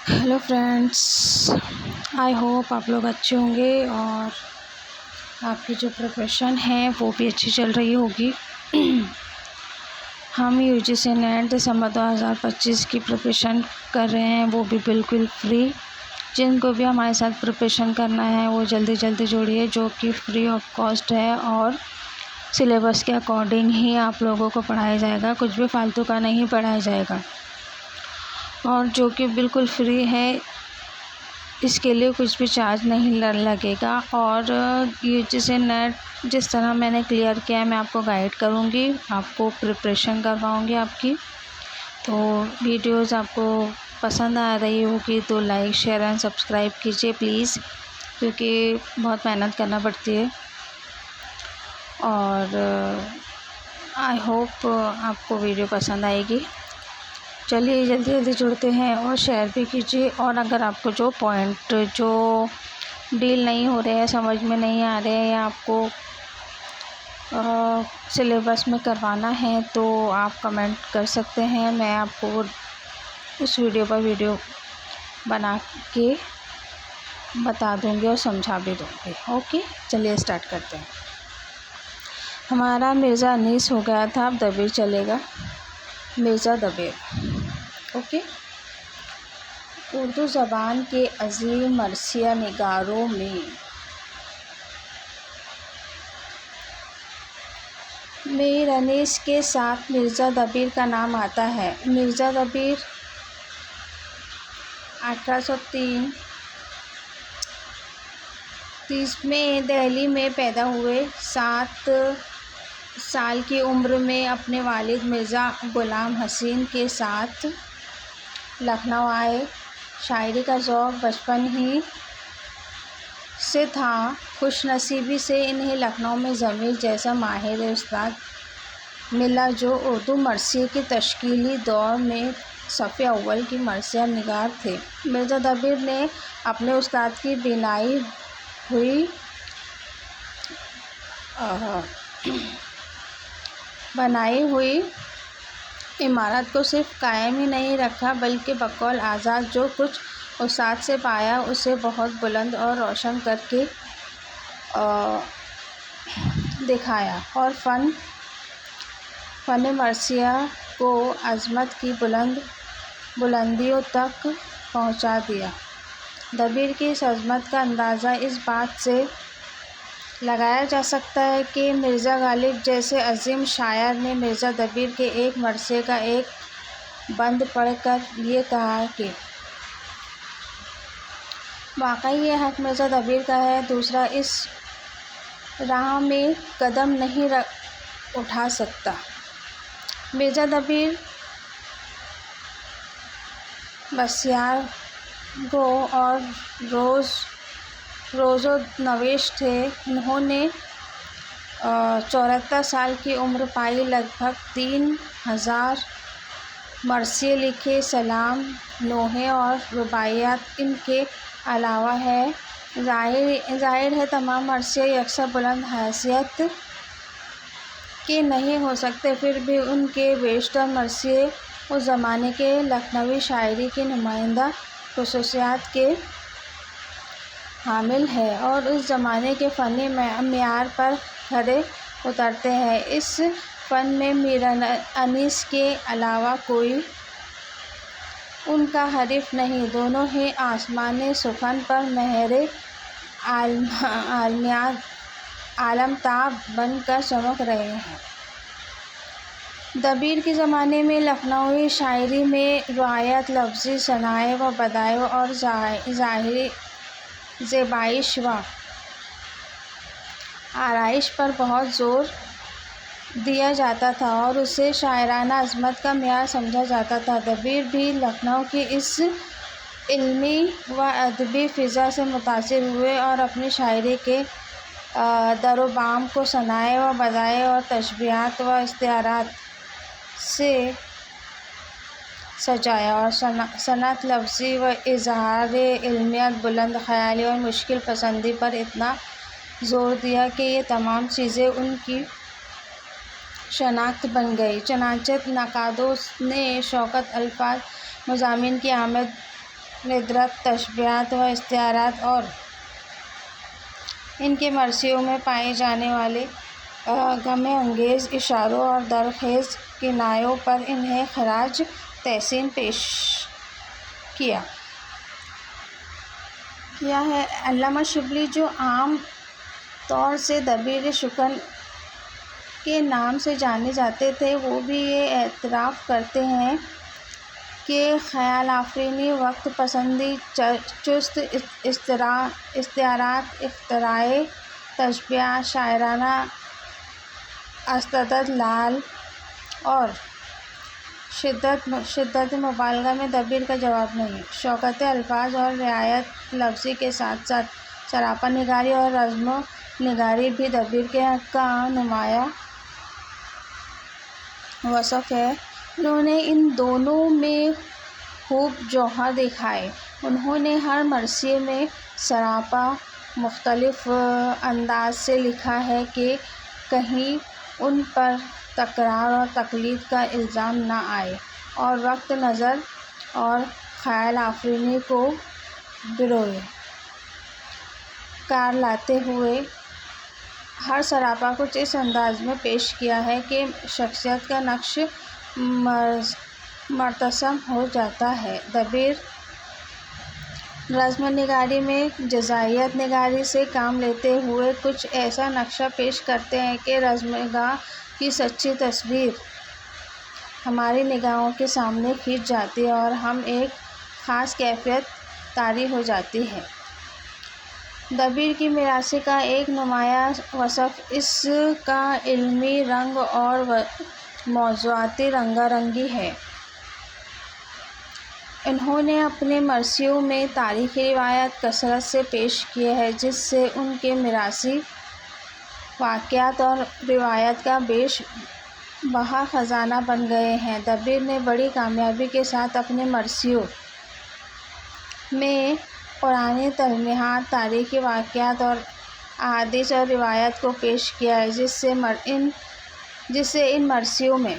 Hello friends, I hope आप लोग अच्छे होंगे और आपकी जो प्रिपरेशन है वो भी अच्छी चल रही होगी। हम यूजीसी नेट दिसंबर 2025 की प्रिपरेशन कर रहे हैं, वो भी बिल्कुल फ्री। जिनको भी हमारे साथ प्रिपरेशन करना है वो जल्दी जल्दी जोड़िए, जो कि फ्री ऑफ कॉस्ट है और सिलेबस के अकॉर्डिंग ही आप लोगों को पढ़ाया जाएगा, कुछ भी फालतू का नहीं पढ़ाया जाएगा। और जो कि बिल्कुल फ्री है, इसके लिए कुछ भी चार्ज नहीं लगेगा। और यूजीसी नेट जिस तरह मैंने क्लियर किया है, मैं आपको गाइड करूँगी, आपको प्रिपरेशन करवाऊँगी आपकी। तो वीडियोस आपको पसंद आ रही होगी तो लाइक शेयर एंड सब्सक्राइब कीजिए प्लीज़, क्योंकि बहुत मेहनत करना पड़ती है। और आई होप आपको वीडियो पसंद आएगी। चलिए जल्दी जल्दी जुड़ते हैं और शेयर भी कीजिए। और अगर आपको जो पॉइंट जो डील नहीं हो रहे हैं, समझ में नहीं आ रहे हैं, या आपको सिलेबस में करवाना है तो आप कमेंट कर सकते हैं। मैं आपको उस वीडियो पर वीडियो बना के बता दूंगी और समझा भी दूंगी। ओके, चलिए स्टार्ट करते हैं। हमारा मिर्ज़ा अनीस हो गया था, अब दबीर चलेगा। मिर्ज़ा दबीर। ओके। उर्दू ज़बान के अज़ीम मरसिया निगारों में मीर अनीस के साथ मिर्ज़ा दबीर का नाम आता है। मिर्ज़ा दबीर 1830 में दिल्ली में पैदा हुए। 7 साल की उम्र में अपने वालिद मिर्ज़ा ग़ुलाम हसन के साथ लखनऊ आए। शायरी का ज़ौक़ बचपन ही से था। खुशनसीबी से इन्हें लखनऊ में ज़मीर जैसा माहिर उस्ताद मिला, जो उर्दू मरसिए के तश्कीली दौर में सफ़े अव्वल की मरसिया निगार थे। मिर्ज़ा दबीर ने अपने उस्ताद की बनाई हुई इमारत को सिर्फ कायम ही नहीं रखा, बल्कि बकौल आज़ाद जो कुछ उस्ताद से पाया उसे बहुत बुलंद और रोशन करके दिखाया और फ़न मरसिया को अज़मत की बुलंदियों तक पहुंचा दिया। दबीर की इस अज़मत का अंदाज़ा इस बात से लगाया जा सकता है कि मिर्ज़ा गालिब जैसे अज़ीम शायर ने मिर्ज़ा दबीर के एक मरसिए का एक बंद पढ़कर ये कहा कि वाकई ये हक़ मिर्ज़ा दबीर का है, दूसरा इस राह में कदम नहीं उठा सकता। मिर्ज़ा दबीर बसियार गो और रोज़ो नवेश थे। उन्होंने 74 साल की उम्र पाई, लगभग 3000 मरसिए लिखे। सलाम, नोहे और रुबाइयात इनके अलावा है। ज़ाहिर है तमाम मरसिए यकसा बुलंद हैसियत के नहीं हो सकते, फिर भी उनके बेशतर मरसिए उस ज़माने के लखनवी शायरी की नुमाइंदा ख़ुसूसियात के हामिल है और उस ज़माने के फ़नी मेयार पर खरे उतरते हैं। इस फ़न में मीर अनीस के अलावा कोई उनका हरीफ नहीं। दोनों ही आसमान सुखन पर महरे आलमताब बन कर चमक रहे हैं। दबीर के ज़माने में लखनवी शायरी में रुआयत, लफ्ज़ी सनाए व बदाए और ज़ाहिरी ज़ेबाइश व आराइश पर बहुत ज़ोर दिया जाता था और उसे शायराना अज़मत का मेयार समझा जाता था। दबीर भी लखनऊ की इस इल्मी व अदबी फ़िज़ा से मुतासिर हुए और अपनी शायरी के दरोबाम को सनाए व बदाए और तशबीहात व इस्तिआरात से सजाया और सनत, लफ्ज़ी व इज़हार इल्मियत, बुलंद ख़याली और मुश्किल पसंदी पर इतना ज़ोर दिया कि ये तमाम चीज़ें उनकी शनाख्त बन गई। चनाचे नक़ादों ने शौकत अल्फाज मज़ामीन की आमद ندرت تشبیہات و استعارات اور ان کے مرثیوں میں پائے جانے والے غم انگیز اشاروں اور درخیز کنایوں پر انہیں خراج تحسین پیش کیا ہے۔ علامہ شبلی جو عام طور سے دبیر شکن کے نام سے جانے جاتے تھے، وہ بھی یہ اعتراف کرتے ہیں کہ خیال آفرینی، وقت پسندی، چست استعارات، اختراع تشبیہات، شاعرانہ استدلال اور شدت مبالغہ میں دبیر کا جواب نہیں۔ شوکت الفاظ اور رعایت لفظی کے ساتھ ساتھ سراپا نگاری اور رزم نگاری بھی دبیر کا نمایاں وصف ہے۔ انہوں نے ان دونوں میں خوب جوہر دکھائے۔ انہوں نے ہر مرثیے میں سراپا مختلف انداز سے لکھا ہے کہ کہیں ان پر تکرار اور تقلید کا الزام نہ آئے، اور وقت نظر اور خیال آفرینی کو بروئے کار لاتے ہوئے ہر سراپا کچھ اس انداز میں پیش کیا ہے کہ شخصیت کا نقش مرتسم ہو جاتا ہے۔ دبیر رزم نگاری میں جزئیات نگاری سے کام لیتے ہوئے کچھ ایسا نقشہ پیش کرتے ہیں کہ رزمگاہ کی سچی تصویر ہماری نگاہوں کے سامنے کھنچ جاتی ہے اور ہم ایک خاص کیفیت طاری ہو جاتی ہے۔ دبیر کی میراثی کا ایک نمایاں وصف اس کا علمی رنگ اور موضوعاتی رنگا رنگی ہے۔ انہوں نے اپنے مرثیوں میں تاریخی روایات کثرت سے پیش کی ہیں، جس سے ان کے میراثی واقعات اور روایات کا بیش بہا خزانہ بن گئے ہیں۔ دبیر نے بڑی کامیابی کے ساتھ اپنے مرثیوں میں پرانی تلمیحات، تاریخی واقعات اور احادیث اور روایات کو پیش کیا ہے، جس سے ان مرثیوں میں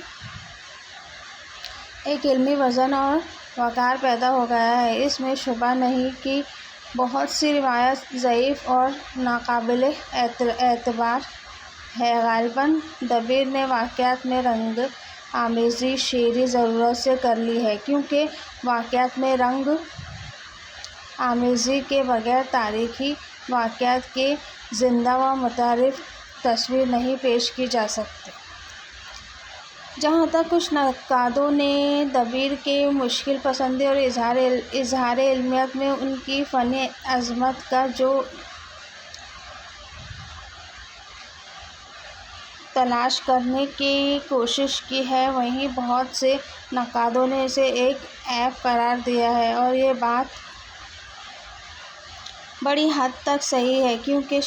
ایک علمی وزن اور وقار پیدا ہو گیا ہے۔ اس میں شبہ نہیں کہ بہت سی روایات ضعیف اور ناقابل اعتبار ہیں۔ غالباً دبیر نے واقعات میں رنگ آمیزی شعری ضرورت سے کر لی ہے، کیونکہ واقعات میں رنگ آمیزی کے بغیر تاریخی واقعات کی زندہ و متحرک تصویر نہیں پیش کی جا سکتی۔ جہاں تک کچھ نقادوں نے دبیر کے مشکل پسندی اور اظہار علمیت میں ان کی فنی عظمت کا جو تلاش کرنے کی کوشش کی ہے، وہیں بہت سے نقادوں نے اسے ایک عیب قرار دیا ہے، اور یہ بات بڑی حد تک صحیح ہے، کیونکہ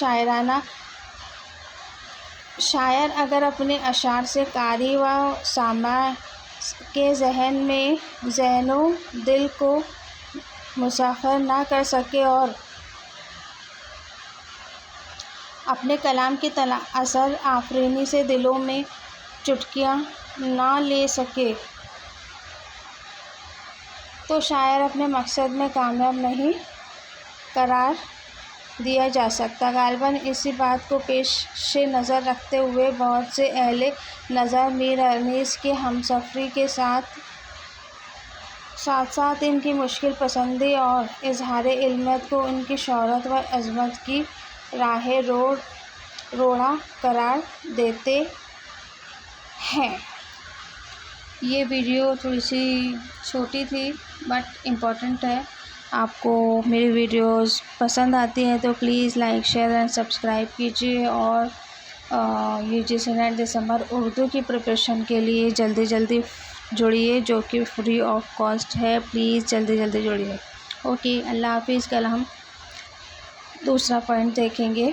شاعر اگر اپنے اشعار سے قاری و سامع کے ذہن و دل کو مسخر نہ کر سکے اور اپنے کلام کی اثر آفرینی سے دلوں میں چٹکیاں نہ لے سکے، تو شاعر اپنے مقصد میں کامیاب نہیں قرار دیا جا سکتا۔ غالباً اسی بات کو پیش نظر رکھتے ہوئے بہت سے اہل نظر میر انیس کی ہمسفری کے ساتھ ساتھ ان کی مشکل پسندی اور اظہار علمیت کو ان کی شہرت و عظمت کی راہ روڑہ قرار دیتے ہیں۔ یہ ویڈیو تھوڑی سی چھوٹی تھی بٹ امپورٹنٹ ہے۔ آپ کو میری ویڈیوز پسند آتی ہیں تو please like, share and subscribe کیجیے، اور UGC NET دسمبر اردو کی پریپریشن کے لیے جلدی جڑیے، جو کہ فری آف کاسٹ ہے۔ پلیز جلدی جڑیے۔ اوکے، اللہ حافظ۔ کل ہم دوسرا پوائنٹ دیکھیں گے۔